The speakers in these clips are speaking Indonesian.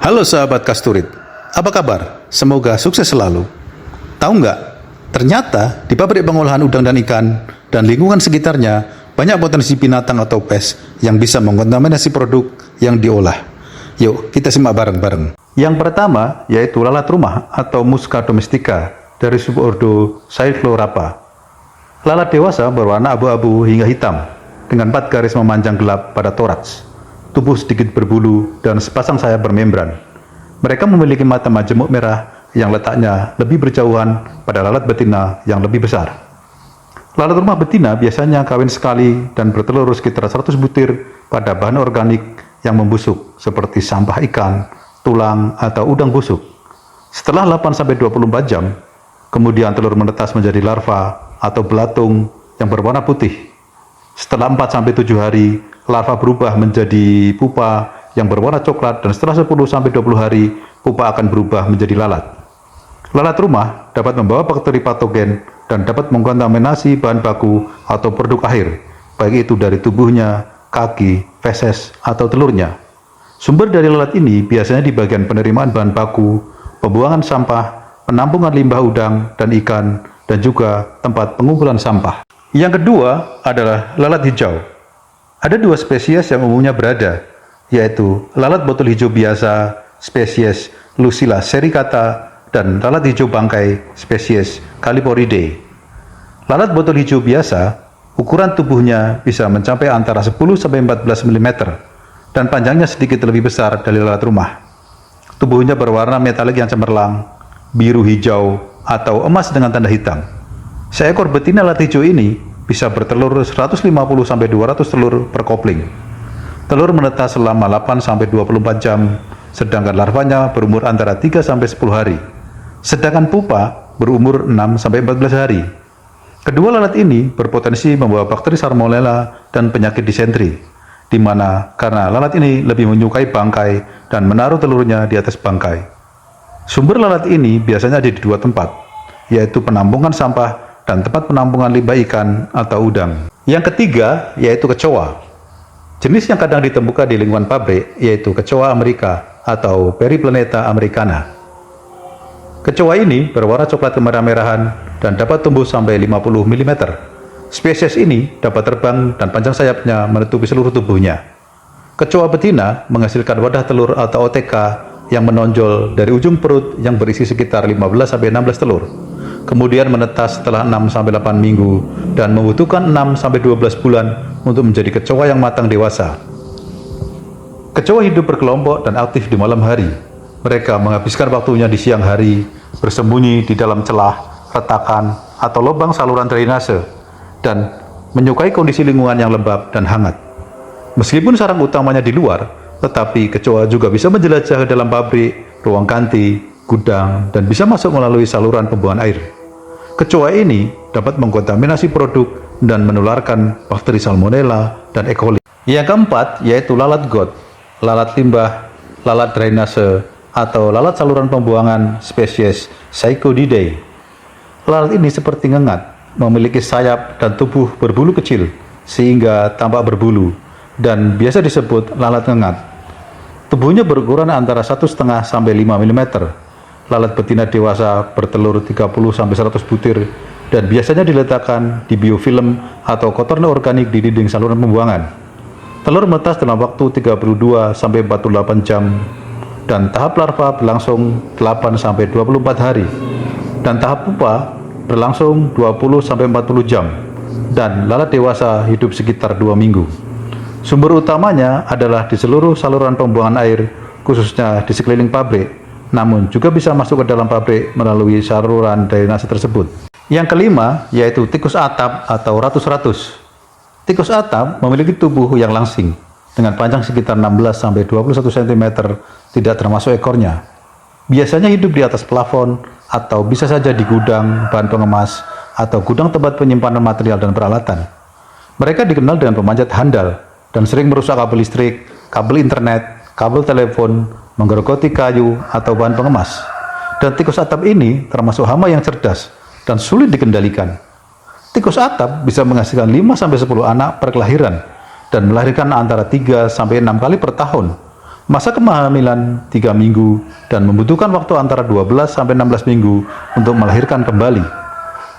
Halo sahabat Kasturit, apa kabar? Semoga sukses selalu. Tahu nggak? Ternyata di pabrik pengolahan udang dan ikan dan lingkungan sekitarnya banyak potensi binatang atau pes yang bisa mengkontaminasi produk yang diolah. Yuk, kita simak bareng-bareng. Yang pertama yaitu lalat rumah atau Musca domestica dari subordo Cyclorapa. Lalat dewasa berwarna abu-abu hingga hitam dengan 4 garis memanjang gelap pada toraks. Tubuh sedikit berbulu dan sepasang sayap bermembran. Mereka memiliki mata majemuk merah yang letaknya lebih berjauhan pada lalat betina yang lebih besar. Lalat rumah betina biasanya kawin sekali dan bertelur sekitar 100 butir pada bahan organik yang membusuk seperti sampah ikan, tulang, atau udang busuk. Setelah 8-24 jam, kemudian telur menetas menjadi larva atau belatung yang berwarna putih. Setelah 4-7 hari, larva berubah menjadi pupa yang berwarna coklat, dan setelah 10-20 hari, pupa akan berubah menjadi lalat. Lalat rumah dapat membawa bakteri patogen dan dapat mengkontaminasi bahan baku atau produk akhir, baik itu dari tubuhnya, kaki, feses, atau telurnya. Sumber dari lalat ini biasanya di bagian penerimaan bahan baku, pembuangan sampah, penampungan limbah udang dan ikan, dan juga tempat pengumpulan sampah. Yang kedua adalah lalat hijau. Ada 2 spesies yang umumnya berada, yaitu lalat botol hijau biasa spesies Lucilla sericata dan lalat hijau bangkai spesies Caliporidae. Lalat botol hijau biasa, ukuran tubuhnya bisa mencapai antara 10-14 mm dan panjangnya sedikit lebih besar dari lalat rumah. Tubuhnya berwarna metalik yang cemerlang, biru hijau atau emas dengan tanda hitam. Seekor betina lalat hijau ini bisa bertelur 150-200 telur per kopling. Telur menetas selama 8-24 jam, sedangkan larvanya berumur antara 3-10 hari. Sedangkan pupa berumur 6-14 hari. Kedua lalat ini berpotensi membawa bakteri Salmonella dan penyakit disentri, di mana karena lalat ini lebih menyukai bangkai dan menaruh telurnya di atas bangkai. Sumber lalat ini biasanya ada di 2 tempat, yaitu penampungan sampah dan tempat penampungan limbah ikan atau udang. Yang ketiga yaitu kecoa. Jenis yang kadang ditemukan di lingkungan pabrik yaitu kecoa Amerika atau Periplaneta americana. Kecoa ini berwarna coklat kemerah-merahan dan dapat tumbuh sampai 50 mm. Spesies ini dapat terbang dan panjang sayapnya menutupi seluruh tubuhnya. Kecoa betina menghasilkan wadah telur atau OTK yang menonjol dari ujung perut yang berisi sekitar 15-16 telur. Kemudian menetas setelah 6-8 minggu dan membutuhkan 6-12 bulan untuk menjadi kecoa yang matang dewasa. Kecoa hidup berkelompok dan aktif di malam hari. Mereka menghabiskan waktunya di siang hari, bersembunyi di dalam celah, retakan, atau lubang saluran drainase, dan menyukai kondisi lingkungan yang lembab dan hangat. Meskipun sarang utamanya di luar, tetapi kecoa juga bisa menjelajah ke dalam pabrik, ruang ganti, gudang, dan bisa masuk melalui saluran pembuangan air. Kecoa ini dapat mengkontaminasi produk dan menularkan bakteri Salmonella dan E. coli. Yang keempat yaitu lalat got, lalat limbah, lalat drainase, atau lalat saluran pembuangan spesies Psychodidae. Lalat ini seperti ngengat, memiliki sayap dan tubuh berbulu kecil sehingga tampak berbulu, dan biasa disebut lalat ngengat. Tubuhnya berukuran antara 1,5-5 mm. Lalat betina dewasa bertelur 30-100 butir dan biasanya diletakkan di biofilm atau kotoran organik di dinding saluran pembuangan. Telur menetas dalam waktu 32-48 jam dan tahap larva berlangsung 8-24 hari dan tahap pupa berlangsung 20-40 jam dan lalat dewasa hidup sekitar 2 minggu. Sumber utamanya adalah di seluruh saluran pembuangan air, khususnya di sekeliling pabrik, namun juga bisa masuk ke dalam pabrik melalui saluran drainase tersebut. Yang kelima yaitu tikus atap atau ratus-ratus. Tikus atap memiliki tubuh yang langsing dengan panjang sekitar 16-21 cm, tidak termasuk ekornya. Biasanya hidup di atas plafon atau bisa saja di gudang bahan pengemas atau gudang tempat penyimpanan material dan peralatan. Mereka dikenal dengan pemanjat handal dan sering merusak kabel listrik, kabel internet, kabel telepon, menggerogoti kayu atau bahan pengemas. Dan tikus atap ini termasuk hama yang cerdas dan sulit dikendalikan. Tikus atap bisa menghasilkan 5-10 anak per kelahiran dan melahirkan antara 3-6 kali per tahun. Masa kehamilan 3 minggu dan membutuhkan waktu antara 12-16 minggu untuk melahirkan kembali.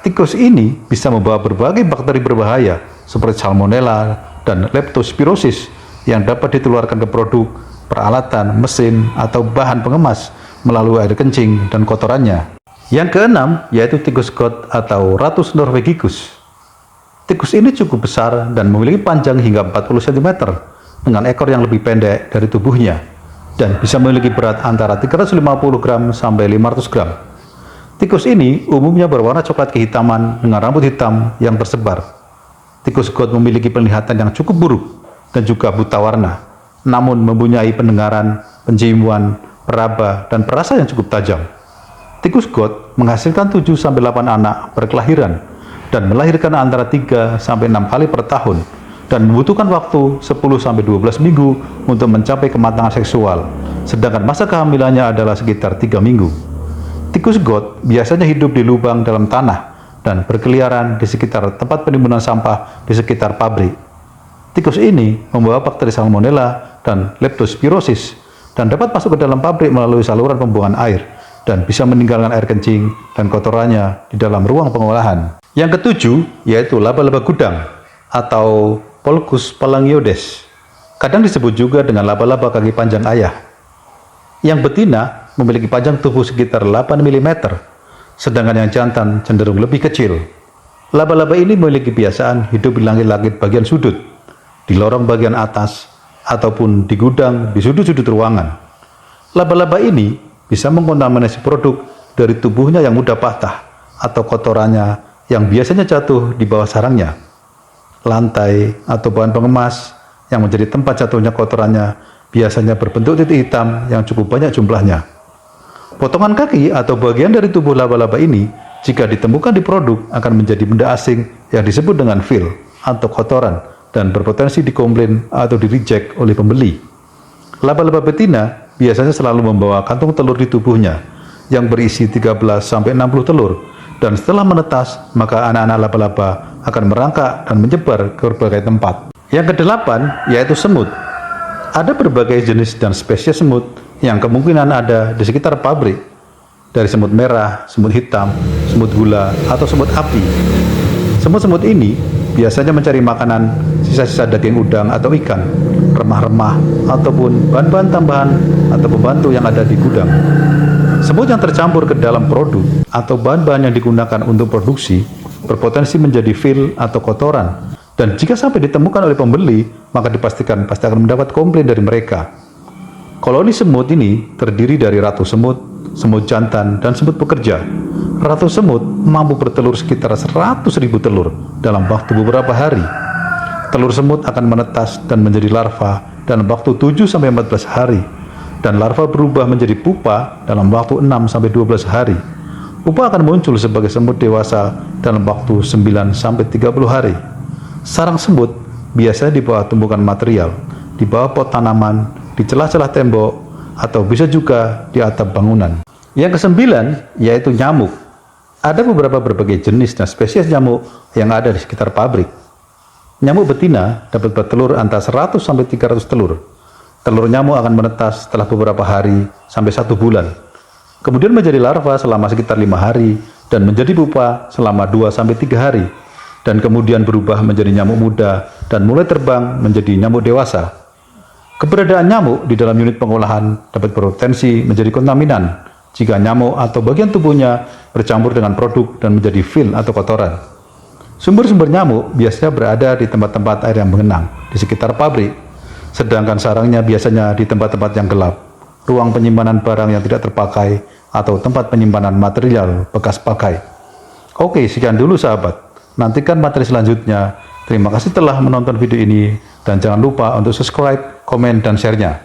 Tikus ini bisa membawa berbagai bakteri berbahaya seperti Salmonella dan Leptospirosis yang dapat ditularkan ke produk, peralatan, mesin, atau bahan pengemas melalui air kencing dan kotorannya. Yang keenam yaitu tikus got atau Ratus norvegicus. Tikus ini cukup besar dan memiliki panjang hingga 40 cm dengan ekor yang lebih pendek dari tubuhnya dan bisa memiliki berat antara 350 gram sampai 500 gram. Tikus ini umumnya berwarna coklat kehitaman dengan rambut hitam yang tersebar. Tikus got memiliki penglihatan yang cukup buruk dan juga buta warna, namun mempunyai pendengaran, penciuman, peraba, dan perasa yang cukup tajam. Tikus got menghasilkan 7-8 anak berkelahiran dan melahirkan antara 3-6 kali per tahun dan membutuhkan waktu 10-12 minggu untuk mencapai kematangan seksual, sedangkan masa kehamilannya adalah sekitar 3 minggu. Tikus got biasanya hidup di lubang dalam tanah dan berkeliaran di sekitar tempat penimbunan sampah di sekitar pabrik. Tikus ini membawa bakteri Salmonella dan Leptospirosis dan dapat masuk ke dalam pabrik melalui saluran pembuangan air dan bisa meninggalkan air kencing dan kotorannya di dalam ruang pengolahan. Yang ketujuh yaitu laba-laba gudang atau Polcus palangioides. Kadang disebut juga dengan laba-laba kaki panjang ayah. Yang betina memiliki panjang tubuh sekitar 8 mm, sedangkan yang jantan cenderung lebih kecil. Laba-laba ini memiliki kebiasaan hidup di langit-langit bagian sudut, di lorong bagian atas, ataupun di gudang di sudut-sudut ruangan. Laba-laba ini bisa mengkontaminasi produk dari tubuhnya yang mudah patah atau kotorannya yang biasanya jatuh di bawah sarangnya. Lantai atau bahan pengemas yang menjadi tempat jatuhnya kotorannya biasanya berbentuk titik hitam yang cukup banyak jumlahnya. Potongan kaki atau bagian dari tubuh laba-laba ini jika ditemukan di produk akan menjadi benda asing yang disebut dengan fil atau kotoran dan berpotensi dikomplain atau di-reject oleh pembeli. Laba-laba betina biasanya selalu membawa kantung telur di tubuhnya yang berisi 13-60 telur, dan setelah menetas maka anak-anak laba-laba akan merangkak dan menyebar ke berbagai tempat. Yang kedelapan yaitu semut. Ada berbagai jenis dan spesies semut yang kemungkinan ada di sekitar pabrik, dari semut merah, semut hitam, semut gula, atau semut api. Semut-semut ini biasanya mencari makanan sisa-sisa daging udang atau ikan, remah-remah, ataupun bahan-bahan tambahan atau pembantu yang ada di gudang. Semut yang tercampur ke dalam produk atau bahan-bahan yang digunakan untuk produksi berpotensi menjadi fil atau kotoran, dan jika sampai ditemukan oleh pembeli, maka dipastikan pasti akan mendapat komplain dari mereka. Koloni semut ini terdiri dari ratu semut, semut jantan, dan semut pekerja. Ratu semut mampu bertelur sekitar 100.000 telur dalam waktu beberapa hari. Telur semut akan menetas dan menjadi larva dalam waktu 7-14 hari, dan larva berubah menjadi pupa dalam waktu 6-12 hari. Pupa akan muncul sebagai semut dewasa dalam waktu 9-30 hari. Sarang semut biasanya di bawah tumpukan material, di bawah pot tanaman, di celah-celah tembok, atau bisa juga di atap bangunan. Yang kesembilan yaitu nyamuk. Ada beberapa berbagai jenis dan spesies nyamuk yang ada di sekitar pabrik. Nyamuk betina dapat bertelur antara 100-300 telur. Telur nyamuk akan menetas setelah beberapa hari sampai 1 bulan. Kemudian menjadi larva selama sekitar 5 hari dan menjadi pupa selama 2-3 hari. Dan kemudian berubah menjadi nyamuk muda dan mulai terbang menjadi nyamuk dewasa. Keberadaan nyamuk di dalam unit pengolahan dapat berpotensi menjadi kontaminan jika nyamuk atau bagian tubuhnya bercampur dengan produk dan menjadi fil atau kotoran. Sumber-sumber nyamuk biasanya berada di tempat-tempat air yang mengenang di sekitar pabrik, sedangkan sarangnya biasanya di tempat-tempat yang gelap, ruang penyimpanan barang yang tidak terpakai, atau tempat penyimpanan material bekas pakai. Oke, sekian dulu sahabat. Nantikan materi selanjutnya. Terima kasih telah menonton video ini, dan jangan lupa untuk subscribe, komen, dan share-nya.